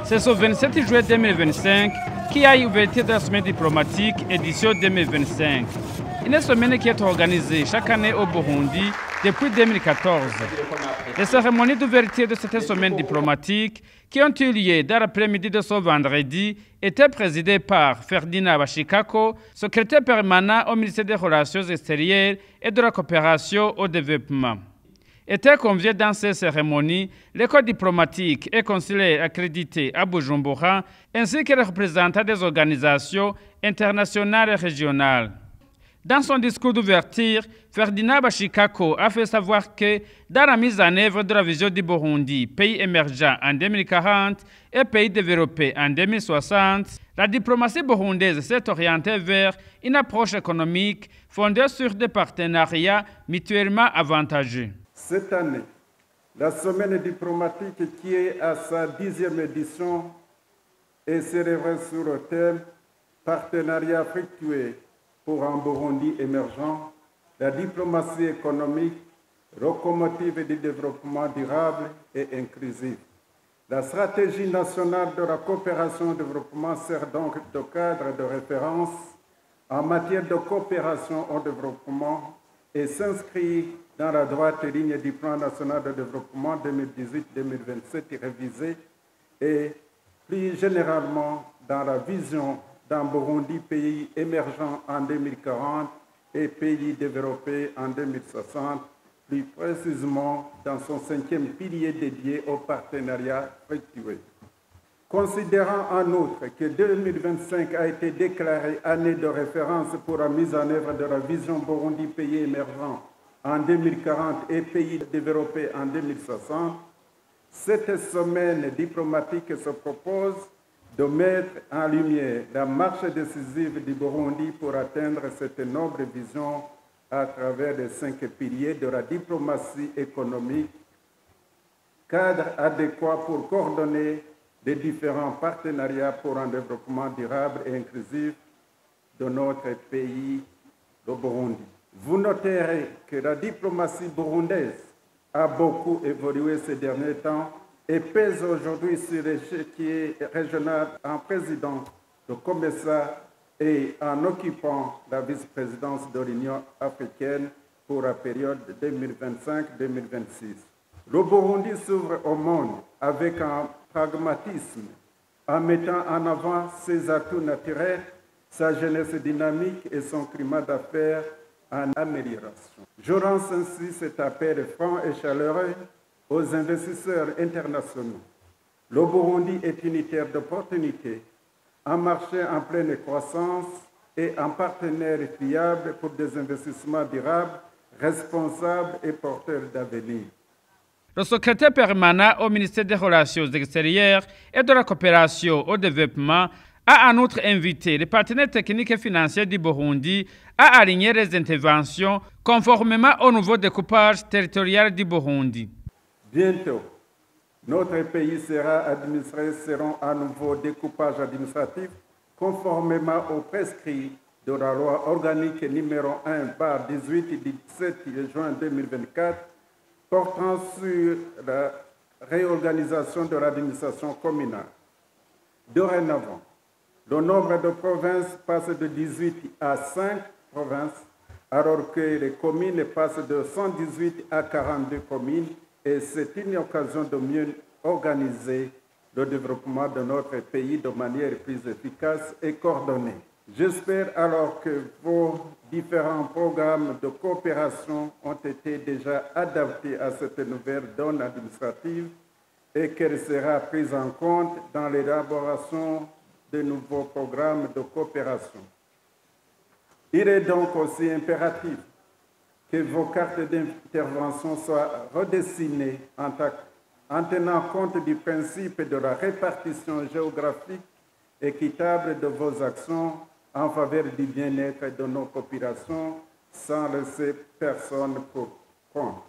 C'est ce 27 juillet 2025 qui a ouvert la semaine diplomatique édition 2025. Une semaine qui est organisée chaque année au Burundi depuis 2014. Les cérémonies d'ouverture de cette semaine diplomatique qui ont eu lieu dans l'après-midi de ce vendredi étaient présidées par Ferdinand Bashikako, secrétaire permanent au ministère des Relations extérieures et de la coopération au développement. Étaient conviés dans ces cérémonies l'école diplomatique et consulaire accréditée à Bujumbura, ainsi que les représentants des organisations internationales et régionales. Dans son discours d'ouverture, Ferdinand Bashikako a fait savoir que dans la mise en œuvre de la vision du Burundi, pays émergent en 2040 et pays développé en 2060, la diplomatie burundaise s'est orientée vers une approche économique fondée sur des partenariats mutuellement avantageux. Cette année, la semaine diplomatique qui est à sa 10e édition est célébrée sur le thème « Partenariat fructueux pour un Burundi émergent, la diplomatie économique, locomotive du développement durable et inclusif ». La stratégie nationale de la coopération et développement sert donc de cadre de référence en matière de coopération au développement et s'inscrit dans la droite ligne du plan national de développement 2018-2027 révisé et plus généralement dans la vision d'un Burundi pays émergent en 2040 et pays développé en 2060, plus précisément dans son 5e pilier dédié au partenariat fructueux. Considérant en outre que 2025 a été déclarée année de référence pour la mise en œuvre de la vision Burundi pays émergent en 2040 et pays développés en 2060, cette semaine diplomatique se propose de mettre en lumière la marche décisive du Burundi pour atteindre cette noble vision à travers les 5 piliers de la diplomatie économique, cadre adéquat pour coordonner les différents partenariats pour un développement durable et inclusif de notre pays, le Burundi. Vous noterez que la diplomatie burundaise a beaucoup évolué ces derniers temps et pèse aujourd'hui sur l'échiquier régional en président de COMESA et en occupant la vice-présidence de l'Union africaine pour la période 2025-2026. Le Burundi s'ouvre au monde avec un pragmatisme en mettant en avant ses atouts naturels, sa jeunesse dynamique et son climat d'affaires en amélioration. Je lance ainsi cet appel franc et chaleureux aux investisseurs internationaux. Le Burundi est une terre d'opportunités, un marché en pleine croissance et un partenaire fiable pour des investissements durables, responsables et porteurs d'avenir. Le secrétaire permanent au ministère des Relations extérieures et de la coopération au développement a en outre invité les partenaires techniques et financiers du Burundi à aligner les interventions conformément au nouveau découpage territorial du Burundi. Bientôt, notre pays sera administré selon un nouveau découpage administratif conformément aux prescrits de la loi organique numéro 1/18 du 17 juin 2024 portant sur la réorganisation de l'administration communale. Dorénavant, le nombre de provinces passe de 18 à 5 provinces, alors que les communes passent de 118 à 42 communes, et c'est une occasion de mieux organiser le développement de notre pays de manière plus efficace et coordonnée. J'espère alors que vos différents programmes de coopération ont été déjà adaptés à cette nouvelle donne administrative et qu'elle sera prise en compte dans l'élaboration de nouveaux programmes de coopération. Il est donc aussi impératif que vos cartes d'intervention soient redessinées en tenant compte du principe de la répartition géographique équitable de vos actions en faveur du bien-être de nos populations sans laisser personne pour compte.